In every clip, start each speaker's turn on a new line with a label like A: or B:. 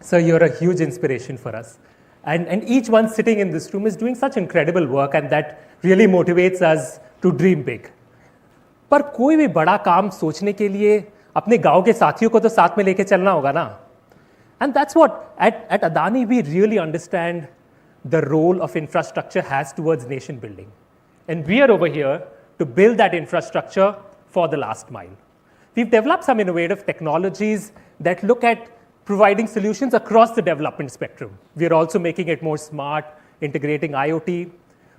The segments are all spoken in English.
A: Sir, you're a huge inspiration for us. And each one sitting in this room is doing such incredible work, and that really motivates us to dream big. पर कोई भी बड़ा काम सोचने के लिए अपने गांव के साथियों को तो साथ में लेके चलना होगा ना. And that's what at Adani we really understand the role of infrastructure has towards nation building. And we are over here to build that infrastructure for the last mile. We've developed some innovative technologies that look at providing solutions across the development spectrum. We are also making it more smart, integrating IoT.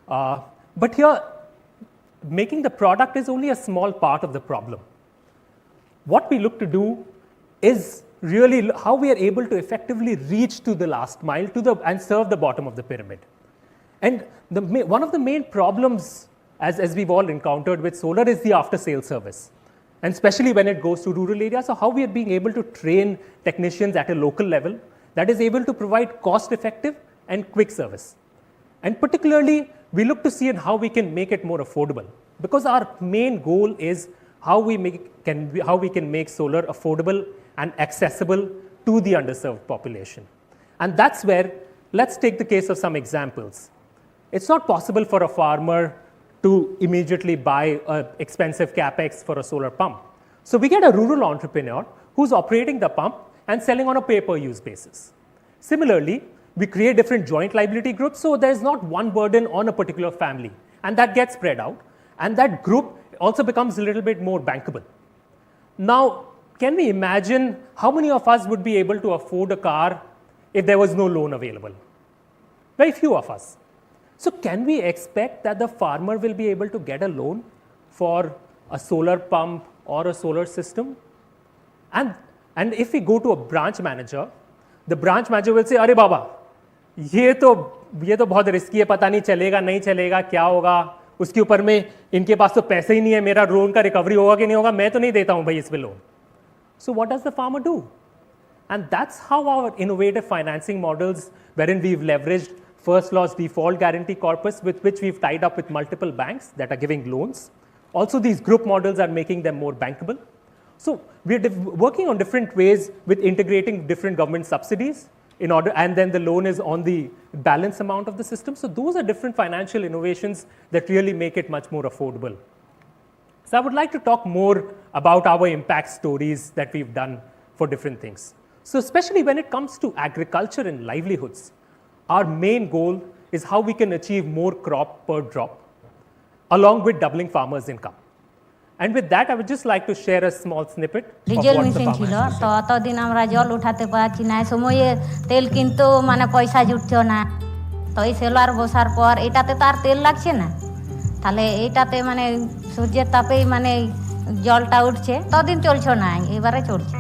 A: But here, making the product is only a small part of the problem. What we look to do is really how we are able to effectively reach to the last mile and serve the bottom of the pyramid. And one of the main problems, as we've all encountered with solar, is the after-sale service. And especially when it goes to rural areas, so how we are being able to train technicians at a local level that is able to provide cost-effective and quick service. And particularly, we look to see how we can make it more affordable, because our main goal is how we can make solar affordable and accessible to the underserved population. And that's where, let's take the case of some examples. It's not possible for a farmer to immediately buy an expensive capex for a solar pump. So we get a rural entrepreneur who's operating the pump and selling on a pay-per-use basis. Similarly, we create different joint liability groups, so there's not one burden on a particular family, and that gets spread out, and that group also becomes a little bit more bankable. Now, can we imagine how many of us would be able to afford a car if there was no loan available? Very few of us. So can we expect that the farmer will be able to get a loan for a solar pump or a solar system? And if we go to a branch manager, the branch manager will say, "Arey Baba, ये तो बहुत risky है, पता नहीं चलेगा नहीं चलेगा क्या होगा, उसके ऊपर में इनके पास तो पैसे ही नहीं है, मेरा लोन का रिकवरी होगा कि नहीं होगा, मैं तो नहीं देता हूं भाई इस पे loan." So what does the farmer do? And that's how our innovative financing models, wherein we've leveraged first loss default guarantee corpus, with which we've tied up with multiple banks that are giving loans. Also, these group models are making them more bankable. So we're working on different ways with integrating different government subsidies in order, and then the loan is on the balance amount of the system. So those are different financial innovations that really make it much more affordable. So I would like to talk more about our impact stories that we've done for different things. So especially when it comes to agriculture and livelihoods, our main goal is how we can achieve more crop per drop, along with doubling farmers' income. And with that, I would just like to share a small snippet of what the farmers have
B: তো অতদিন আমরা জল উঠাতে পারছি না, সময়ে তেল কিন্তু মানে পয়সা জুটছো না, তো এই সোলার বসার পর এটাতে তো আর তেল লাগছে না, তাহলে এইটাতে মানে সূর্যের তাপেই মানে জলটা উঠছে, ততদিন চলছে না, এবারে চলছে।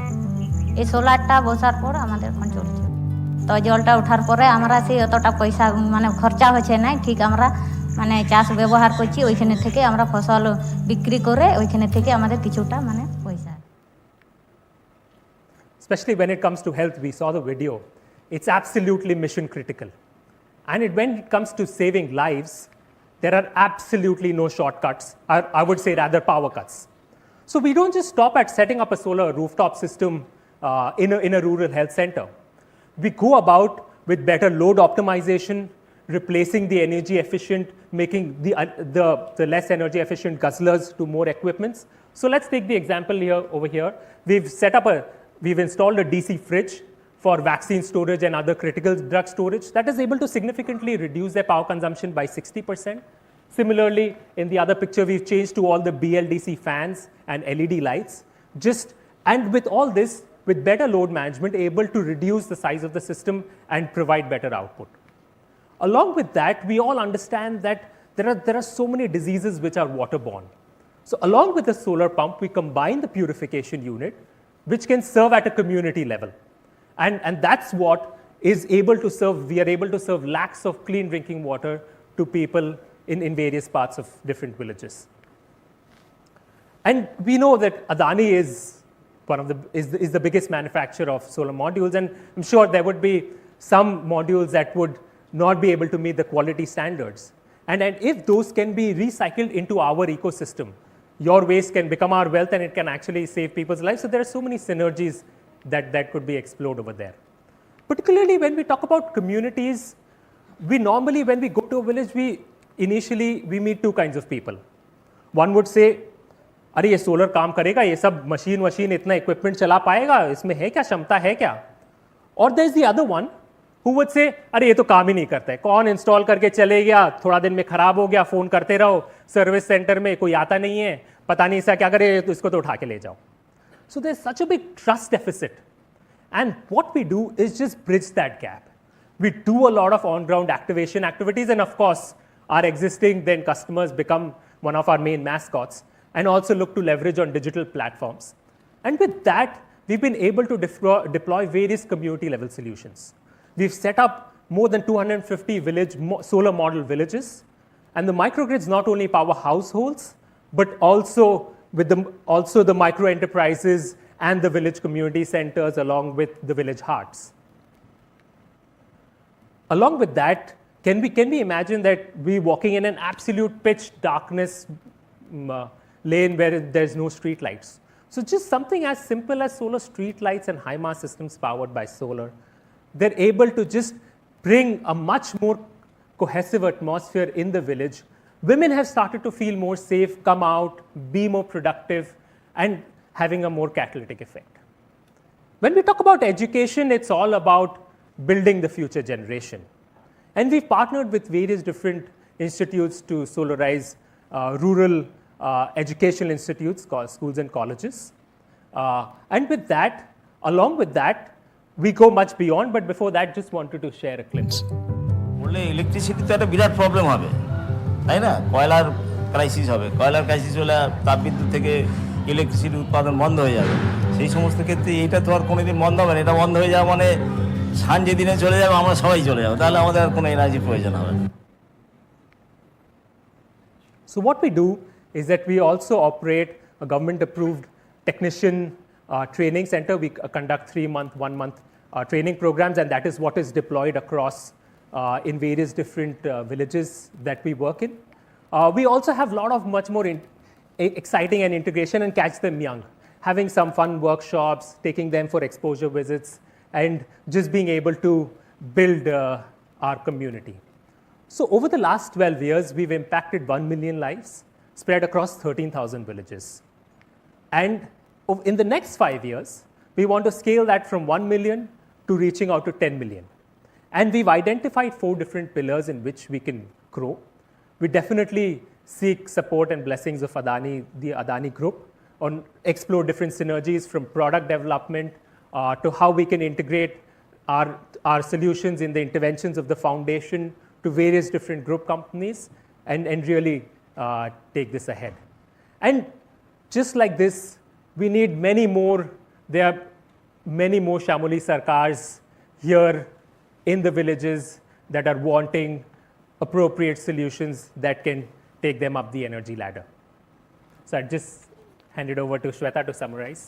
B: এই সোলারটা বসার পর আমাদের এখন চলছে, তো জলটা ওঠার পরে আমরা সেই অতটা পয়সা মানে খরচা হচ্ছে না, ঠিক আমরা মানে চাষ ব্যবহার করছি, ওইখানে থেকে আমরা ফসল বিক্রি করে ওইখানে থেকে আমাদের কিছুটা মানে পয়সা।
A: Especially when it comes to health, we saw the video. It's absolutely mission critical. And when it comes to saving lives, there are absolutely no shortcuts. I would say rather power cuts. So we don't just stop at setting up a solar rooftop system in a rural health center. We go about with better load optimization, replacing the energy efficient, making the less energy efficient guzzlers to more equipments. So let's take the example over here. We've installed a DC fridge for vaccine storage and other critical drug storage that is able to significantly reduce their power consumption by 60%. Similarly, in the other picture, we've changed to all the BLDC fans and LED lights. And with all this, with better load management, able to reduce the size of the system and provide better output. Along with that, we all understand that there are so many diseases which are waterborne. So along with the solar pump, we combine the purification unit, which can serve at a community level. And that's what is able to serve, we are able to serve lakhs of clean drinking water to people in various parts of different villages. And we know that Adani is the biggest manufacturer of solar modules, and I'm sure there would be some modules that would not be able to meet the quality standards. And if those can be recycled into our ecosystem, your waste can become our wealth and it can actually save people's lives. So there are so many synergies that could be explored over there. Particularly when we talk about communities, we normally, when we go to a village, we meet two kinds of people. One would say, अरे ये solar काम करेगा, ये सब machine वशीन इतना equipment चला पाएगा, इसमें है क्या, क्षमता है क्या? और there is the other one who would say, अरे ये तो काम ही नहीं करता है, कौन इंस्टॉल करके चले गया, थोड़ा दिन में खराब हो गया, फोन करते रहो, सर्विस सेंटर में कोई आता नहीं है, पता नहीं इसका क्या करे, तो इसको तो उठा के ले जाओ. So there's such a big trust deficit. And what we do is just bridge that gap. We do a lot of on-ground activation activities, and of course, our existing then customers become one of our main mascots, and also look to leverage on digital platforms. And with that, we've been able to deploy various community level solutions. We've set up more than 250 solar model villages, and the microgrids not only power households, but also the micro enterprises and the village community centers along with the village hearts. Along with that, can we imagine that we're walking in an absolute pitch darkness lane where there's no street lights? So just something as simple as solar street lights and high mass systems powered by solar, they're able to just bring a much more cohesive atmosphere in the village. Women have started to feel more safe, come out, be more productive, and having a more catalytic effect. When we talk about education, it's all about building the future generation. And we've partnered with various different institutes to solarize rural educational institutes called schools and colleges. And with that, along with that, we go much beyond, but before that, just wanted to share a clip.
C: বললে electricity তো একটা বিরাট problem হবে, তাই না? কয়লার crisis হবে, কয়লার crisis হলে তাপবিদ্যুৎ থেকে ইলেকট্রিসিটি উৎপাদন বন্ধ হয়ে যাবে। সেই সমস্ত ক্ষেত্রে এইটা তো আর কোনোদিন বন্ধ হবে না। এটা বন্ধ হয়ে যাওয়া মানে সানজে দিনে চলে যাবে, আমরা সবাই চলে যাবো, তাহলে আমাদের আর কোনো এনার্জি প্রয়োজন হবে না।
A: So what we do is that we also operate a government-approved technician training center. We conduct 3-month, 1-month training programs, and that is what is deployed across in various different villages that we work in. We also have a lot of much more exciting and integration and catch them young, having some fun workshops, taking them for exposure visits, and just being able to build our community. So over the last 12 years, we've impacted 1 million lives, spread across 13,000 villages. And in the next 5 years, we want to scale that from 1 million to reaching out to 10 million. And we've identified 4 different pillars in which we can grow. We definitely seek support and blessings of Adani, the Adani group, on explore different synergies from product development to how we can integrate our solutions in the interventions of the foundation to various different group companies and really take this ahead. And just like this, we need many more. There are many more Shamoli Sarkars here in the villages that are wanting appropriate solutions that can take them up the energy ladder. So I just hand it over to Shweta to summarize.